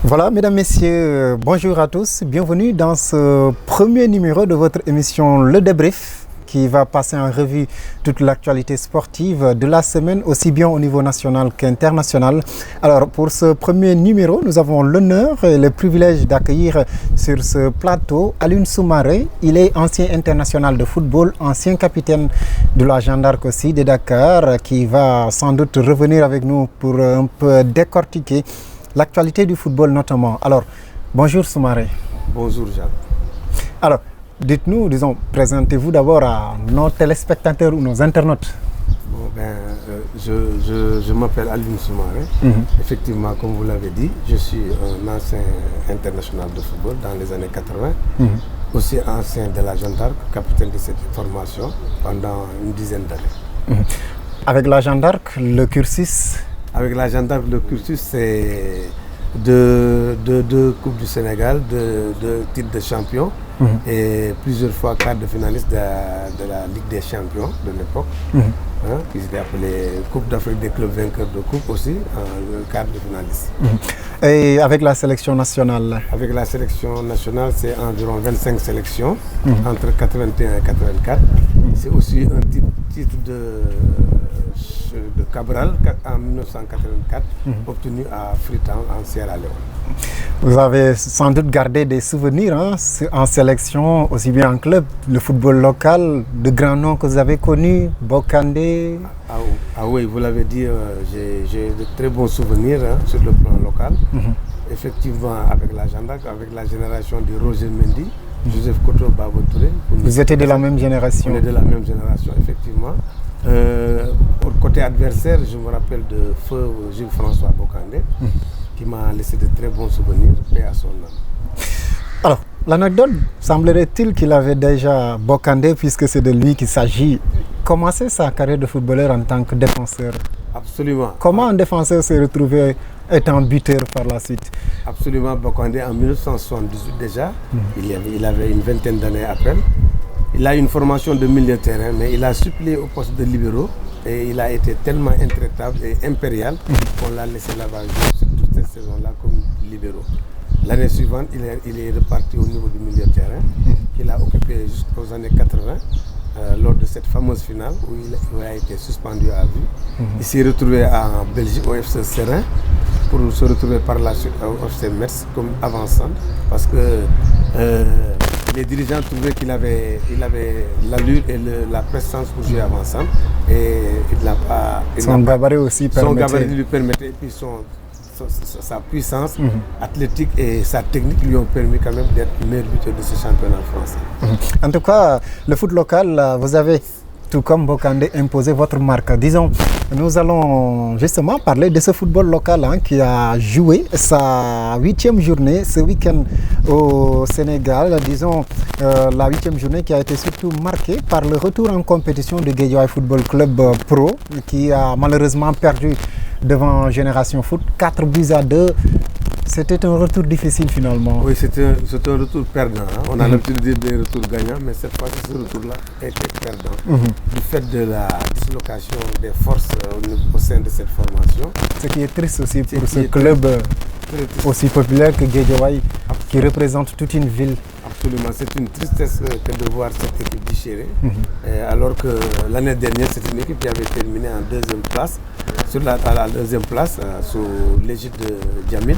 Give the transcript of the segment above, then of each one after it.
Voilà, mesdames, messieurs, bonjour à tous. Bienvenue dans ce premier numéro de votre émission Le Débrief qui va passer en revue toute l'actualité sportive de la semaine, aussi bien au niveau national qu'international. Alors, pour ce premier numéro, nous avons l'honneur et le privilège d'accueillir sur ce plateau Alioune Soumaré. Il est ancien international de football, ancien capitaine de la Jeanne d'Arc aussi de Dakar, qui va sans doute revenir avec nous pour un peu décortiquer l'actualité du football notamment. Alors, bonjour Soumaré. Bonjour Jacques. Alors, dites-nous, présentez-vous d'abord à nos téléspectateurs ou nos internautes. Je m'appelle Alioune Soumaré. Effectivement, comme vous l'avez dit, je suis un ancien international de football dans les années 80. Aussi ancien de la Jeanne d'Arc, capitaine de cette formation pendant une dizaine d'années. Avec la Jeanne d'Arc, le cursus? Avec la Jeanne d'Arc, le cursus, c'est deux Coupes du Sénégal, deux titres de champion et plusieurs fois quart de finaliste de la Ligue des champions de l'époque, qui s'était appelée Coupe d'Afrique des clubs vainqueurs de Coupe aussi, quart de finaliste. Et avec la sélection nationale? Avec la sélection nationale, c'est environ 25 sélections, entre 81 et 84. C'est aussi un titre de Cabral en 1984, obtenu à Freetown en Sierra Leone. Vous avez sans doute gardé des souvenirs en sélection, aussi bien en club, le football local, de grands noms que vous avez connus, Bokandé. Ah oui, vous l'avez dit, j'ai de très bons souvenirs sur le plan local. Effectivement, avec la Jeanne d'Arc, avec la génération de Roger Mendy, Joseph Koto Babo Touré. Vous étiez de la même génération? On est de la même génération, effectivement. Pour côté adversaire, je me rappelle de feu Gilles-François Bokandé, qui m'a laissé de très bons souvenirs, paix à son âme. Alors, l'anecdote, semblerait-il qu'il avait déjà Bokandé, puisque c'est de lui qu'il s'agit, commencé sa carrière de footballeur en tant que défenseur. Absolument. Comment un défenseur s'est retrouvé étant buteur par la suite? Absolument, Bokandé en 1978 déjà, il avait une vingtaine d'années à peine. Il a une formation de milieu de terrain, mais il a suppléé au poste de libéraux et il a été tellement intraitable et impérial qu'on l'a laissé là-bas jouer sur toute cette saison-là comme libéraux. L'année suivante, il est reparti au niveau du milieu de terrain qu'il a occupé jusqu'aux années 80 lors de cette fameuse finale où il a été suspendu à vie. Il s'est retrouvé en Belgique au FC Serein pour se retrouver par la suite au FC Metz comme avançant parce que les dirigeants trouvaient qu'il avait l'allure et la prestance pour jouer avançant et il n'a pas... Son gabarit aussi permettait. Son gabarit lui permettait et puis sa puissance athlétique et sa technique lui ont permis quand même d'être meilleur buteur de ce championnat français. En tout cas, le foot local, vous avez, tout comme Bokandé, imposé votre marque. Disons, nous allons justement parler de ce football local qui a joué sa 8e journée ce week-end au Sénégal. Disons, la 8e journée qui a été surtout marquée par le retour en compétition de Guédiawaye Football Club Pro, qui a malheureusement perdu devant Génération Foot, 4-2. C'était un retour difficile finalement. Oui, c'était un retour perdant. On a l'habitude de dire des retours gagnants, mais cette fois, ce retour-là était perdant. Du fait de la dislocation des forces au sein de cette formation. Ce qui est triste aussi pour ce club aussi populaire que Guédiawaye, qui représente toute une ville. Absolument, c'est une tristesse que de voir cette équipe déchirée. Alors que l'année dernière, c'est une équipe qui avait terminé en deuxième place, à la deuxième place, sous l'égide de Djamil.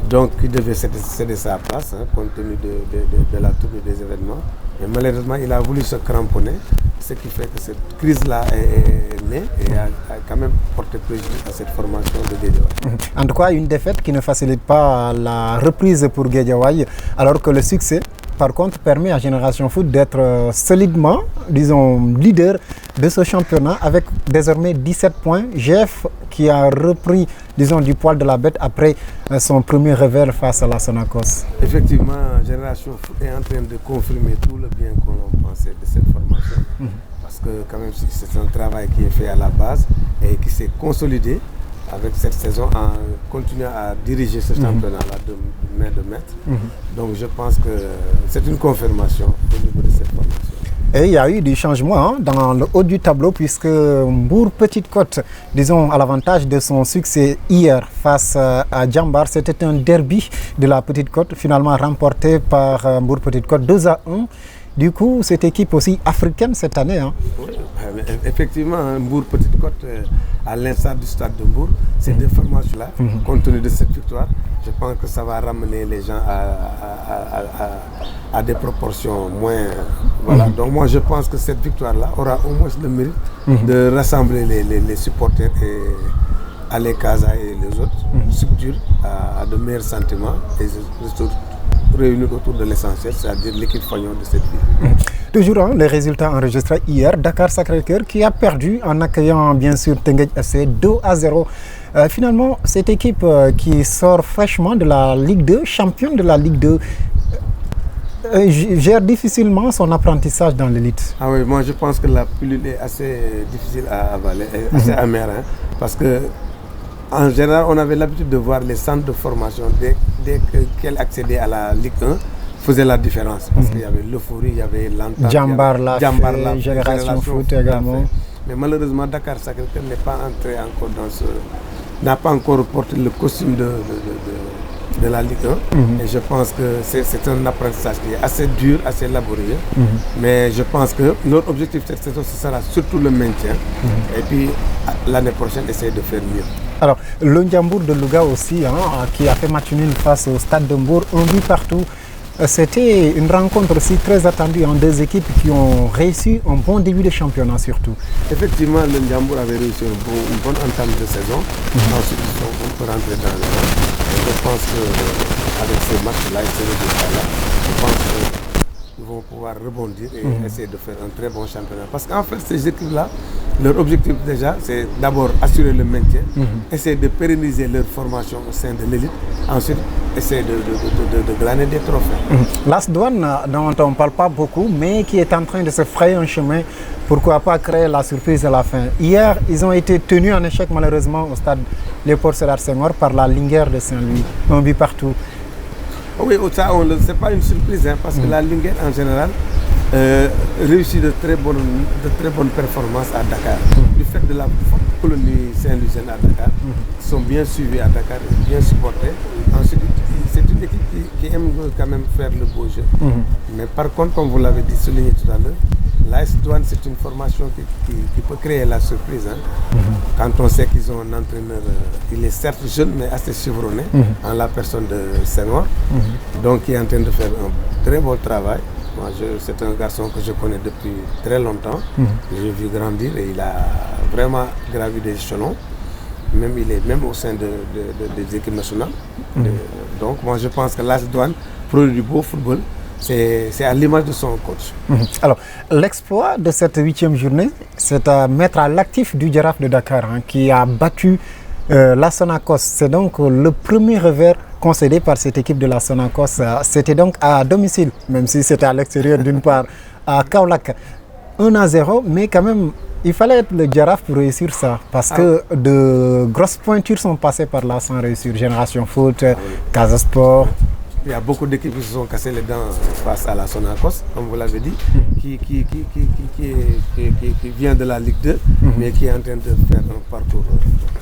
Donc, il devait céder sa place, compte tenu de la tournée des événements. Mais malheureusement, il a voulu se cramponner, ce qui fait que cette crise-là est née et a quand même porté préjudice à cette formation de Guédiawaye. En tout cas, une défaite qui ne facilite pas la reprise pour Guédiawaye, alors que le succès, par contre, permet à Génération Foot d'être solidement, disons, leader de ce championnat avec désormais 17 points. GF qui a repris, disons, du poil de la bête après son premier revers face à la Sonacos. Effectivement, Génération Foot est en train de confirmer tout le bien qu'on pensait de cette formation. Parce que quand même, c'est un travail qui est fait à la base et qui s'est consolidé avec cette saison en continuant à diriger ce championnat-là de main de maître. Donc je pense que c'est une confirmation au niveau de cette formation. Et il y a eu du changement dans le haut du tableau puisque Mbour Petite Côte, disons, à l'avantage de son succès hier face à Djambar. C'était un derby de la Petite Côte, finalement remporté par Mbour Petite Côte 2-1. Du coup, cette équipe aussi africaine cette année. Oui, effectivement, Mbour Petite Côte, à l'instar du stade de Mbour, ces deux formations-là, compte tenu de cette victoire, je pense que ça va ramener les gens à des proportions moins... Voilà. Donc moi je pense que cette victoire-là aura au moins le mérite de rassembler les supporters et les Casa et les autres structures à de meilleurs sentiments et réunir autour de l'essentiel, c'est-à-dire l'équipe fagnon de cette ville. Toujours les résultats enregistrés hier, Dakar Sacré-Cœur qui a perdu en accueillant bien sûr Teungueth FC 2-0. Finalement, cette équipe qui sort fraîchement de la Ligue 2, championne de la Ligue 2, gère difficilement son apprentissage dans l'élite. Ah oui, moi je pense que la pilule est assez difficile à avaler, assez amère, parce que en général, on avait l'habitude de voir les centres de formation dès qu'elle accédait à la Ligue 1, faisait la différence. Parce qu'il y avait l'euphorie, il y avait l'entente. Djambar l'a fait, Génération Foot également. Mais malheureusement, Dakar Sacré-Cœur n'est pas entré encore dans ce... n'a pas encore porté le costume de la Ligue 1. Et je pense que c'est un apprentissage qui est assez dur, assez laborieux. Mais je pense que notre objectif cette saison, ce sera surtout le maintien. Et puis l'année prochaine, essayer de faire mieux. Alors, le Ndiambour de Louga aussi, qui a fait match nul face au Stade de Mbour, un but partout. C'était une rencontre aussi très attendue en deux équipes qui ont réussi un bon début de championnat surtout. Effectivement, le Ndiambour avait réussi une bonne entame de saison. Ensuite, on peut rentrer dans le rang. Et je pense qu'avec ces matchs-là et ces résultats-là, je pense qu'ils vont pouvoir rebondir et essayer de faire un très bon championnat. Parce qu'en fait, ces équipes-là, leur objectif déjà, c'est d'abord assurer le maintien, essayer de pérenniser leur formation au sein de l'élite, ensuite essayer de glaner des trophées. L'AS Douanes, dont on ne parle pas beaucoup, mais qui est en train de se frayer un chemin, pourquoi pas créer la surprise à la fin. Hier, ils ont été tenus en échec malheureusement au stade Léopold Sédar Senghor par la Linguère de Saint-Louis, un but partout. Oui, ça, ce n'est pas une surprise, parce que la Linguère en général réussit de très bonnes performances à Dakar. Du fait de la forte colonie Saint-Louisienne à Dakar, ils sont bien suivis à Dakar, bien supportés. Ensuite, c'est une équipe qui aime quand même faire le beau jeu. Mais par contre, comme vous l'avez dit, souligné tout à l'heure, l'AS Douanes, c'est une formation qui peut créer la surprise. Quand on sait qu'ils ont un entraîneur, il est certes jeune, mais assez chevronné, en la personne de Senghor, donc qui est en train de faire un très beau travail. C'est un garçon que je connais depuis très longtemps. J'ai vu grandir et il a vraiment gravi des échelons. Il est même au sein des équipes nationales. Donc moi je pense que l'AS Douanes produit du beau football. C'est à l'image de son coach. Alors, l'exploit de cette 8e journée, c'est à mettre à l'actif du Jaraaf de Dakar, qui a battu la Sonacos. C'est donc le premier revers concédé par cette équipe de la Sonacos. C'était donc à domicile, même si c'était à l'extérieur d'une part, à Kaolack. 1-0, mais quand même, il fallait être le Jaraaf pour réussir ça. Parce que de grosses pointures sont passées par là sans réussir. Génération Foot, Casa Sport. Il y a beaucoup d'équipes qui se sont cassées les dents face à la Sonacos, comme vous l'avez dit, qui vient de la Ligue 2, mais qui est en train de faire un parcours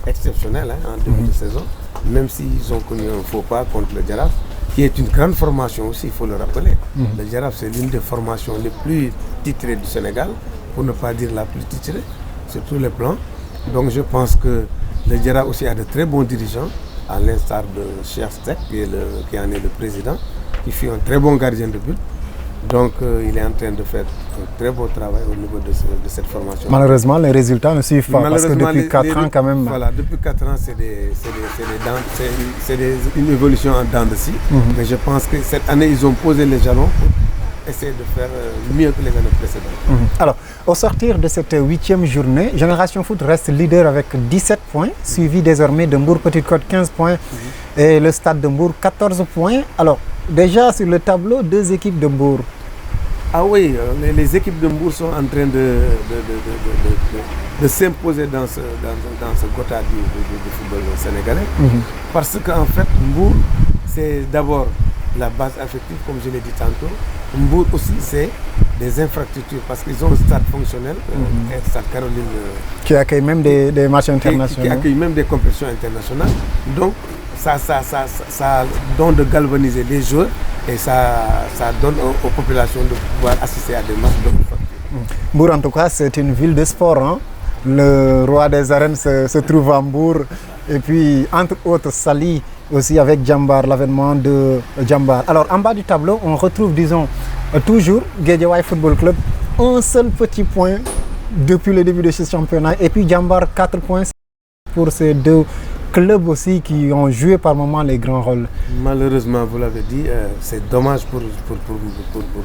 exceptionnel en début de saison, même s'ils ont connu un faux pas contre le Jaraaf, qui est une grande formation aussi, il faut le rappeler. Le Jaraaf, c'est l'une des formations les plus titrées du Sénégal, pour ne pas dire la plus titrée, sur tous les plans. Donc je pense que le Jaraaf aussi a de très bons dirigeants, à l'instar de Cheikh Seck, qui en est le président, qui fut un très bon gardien de but. Donc il est en train de faire un très beau travail au niveau de cette formation. Malheureusement, les résultats ne suivent pas, parce que depuis 4 ans quand même... Voilà, depuis 4 ans, c'est une évolution en dents de scie. Mais je pense que cette année, ils ont posé les jalons pour essayer de faire mieux que les années précédentes. Alors, au sortir de cette 8e journée, Génération Foot reste leader avec 17 points, suivi désormais de Mbour Petite Côte 15 points et le Stade de Mbour 14 points. Alors, déjà sur le tableau, 2 équipes de Mbour. Ah oui, les équipes de Mbour sont en train de s'imposer dans ce quota du football sénégalais. Parce qu'en fait, Mbour, c'est d'abord la base affective, comme je l'ai dit tantôt. Mbour aussi, c'est des infrastructures, parce qu'ils ont un stade fonctionnel, un stade Caroline. Qui accueille même des matchs internationaux. Qui accueille même des compétitions internationales. Donc, ça donne de galvaniser les joueurs et ça donne aux populations de pouvoir assister à des matchs de haute facture. Mbour, en tout cas, c'est une ville de sport. Hein? Le roi des arènes se trouve à Mbour. Et puis, entre autres, Saly aussi avec Djambar, l'avènement de Djambar. Alors, en bas du tableau, on retrouve, disons, toujours Guédiawaye Football Club. Un seul petit point depuis le début de ce championnat. Et puis, Djambar, 4 points pour ces deux clubs aussi qui ont joué par moments les grands rôles. Malheureusement, vous l'avez dit, c'est dommage pour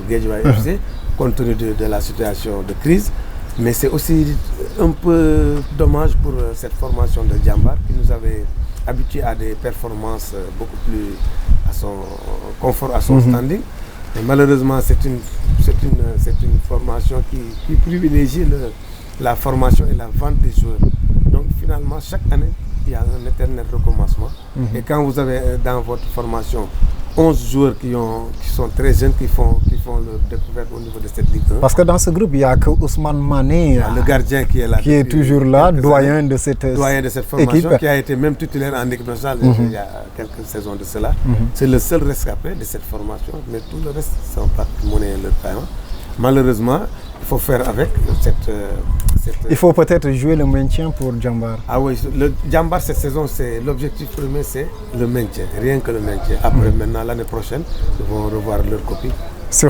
Guédiawaye FC, compte tenu de la situation de crise. Mais c'est aussi un peu dommage pour cette formation de Djambar qui nous avait habitués à des performances beaucoup plus à son confort, à son standing. Et malheureusement, c'est une formation qui privilégie la formation et la vente des joueurs. Donc finalement, chaque année, il y a un éternel recommencement. Et quand vous avez dans votre formation 11 joueurs qui sont très jeunes, qui font leur découverte au niveau de cette Ligue 1. Parce que dans ce groupe, il n'y a que Ousmane Mané, le gardien qui est là. Qui est toujours là, doyen de cette formation, équipe. Qui a été même titulaire en équipe nationale il y a quelques saisons de cela. C'est le seul rescapé de cette formation, mais tout le reste sont partis monnaie leur paiement. Malheureusement, il faut faire avec il faut peut-être jouer le maintien pour Djambar. Ah oui, le Djambar cette saison, l'objectif premier, c'est le maintien, rien que le maintien. Après, maintenant, l'année prochaine, ils vont revoir leur copie